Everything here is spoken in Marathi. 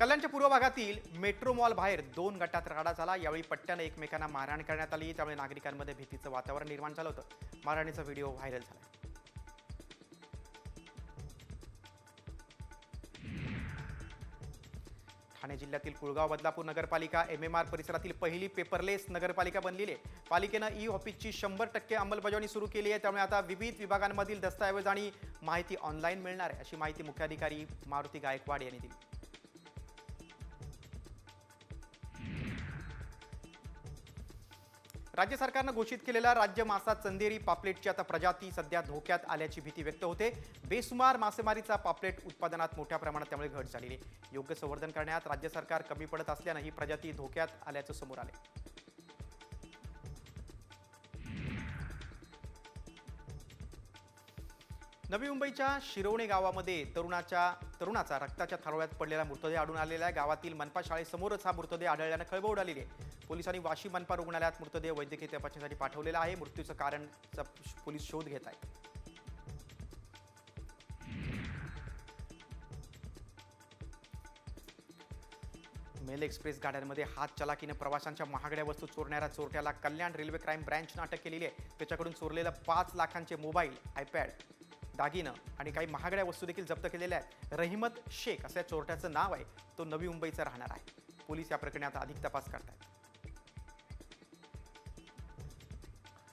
कल्याणच्या पूर्व भागातील मेट्रो मॉल बाहेर दोन गटात राडा झाला। यावेळी पट्ट्याने एकमेकांना मारहाण करण्यात आली, त्यामुळे नागरिकांमध्ये भीतीचं वातावरण निर्माण झालं होतं। मारहाणीचा व्हिडिओ व्हायरल झाला। ठाणे जिल्ह्यातील कुळगाव बदलापूर नगरपालिका MMR परिसरातील पहिली पेपरलेस नगरपालिका बनलेली आहे। पालिकेनं ई-ऑफिसची 100% अंमलबजावणी सुरू केली आहे, त्यामुळे आता विविध विभागांमधील दस्तऐवज आणि माहिती ऑनलाईन मिळणार आहे, अशी माहिती मुख्याधिकारी मारुती गायकवाड यांनी दिली। राज्य सरकारनं घोषित केलेल्या राज्य मासा चंदेरी पापलेटची आता प्रजाती सध्या धोक्यात आल्याची भीती व्यक्त होते। बेसुमार मासेमारीचा पापलेट उत्पादनात मोठ्या प्रमाणात त्यामुळे घट झालेली आहे। योग्य संवर्धन करण्यात राज्य सरकार कमी पडत असल्यानं ही प्रजाती धोक्यात आल्याचं समोर आले। नवी मुंबईच्या शिरवणे गावामध्ये तरुणाचा रक्ताच्या थारोळ्यात पडलेला मृतदेह आढळून आलेला आहे। गावातील मनपा शाळेसमोरच हा मृतदेह आढळल्यानं खळबळ उडालेली आहे। पोलिसांनी वाशी मनपा रुग्णालयात मृतदेह वैद्यकीय तपासणीसाठी पाठवलेला आहे। मृत्यूचं कारण पोलीस शोध घेत आहेत। मेल एक्सप्रेस गाड्यांमध्ये हात चलाकीने प्रवाशांच्या महागड्या वस्तू चोरणाऱ्या चोरट्याला कल्याण रेल्वे क्राईम ब्रँचनं अटक केलेली आहे। त्याच्याकडून चोरलेलं 5 लाखांचे मोबाईल, आयपॅड, दागिनं आणि काही महागड्या वस्तू देखील जप्त केलेल्या आहेत। रहिमत शेख असं चोरट्याचं नाव आहे। तो नवी मुंबईचा राहणार आहे। पोलीस या प्रकरणात अधिक तपास करतात।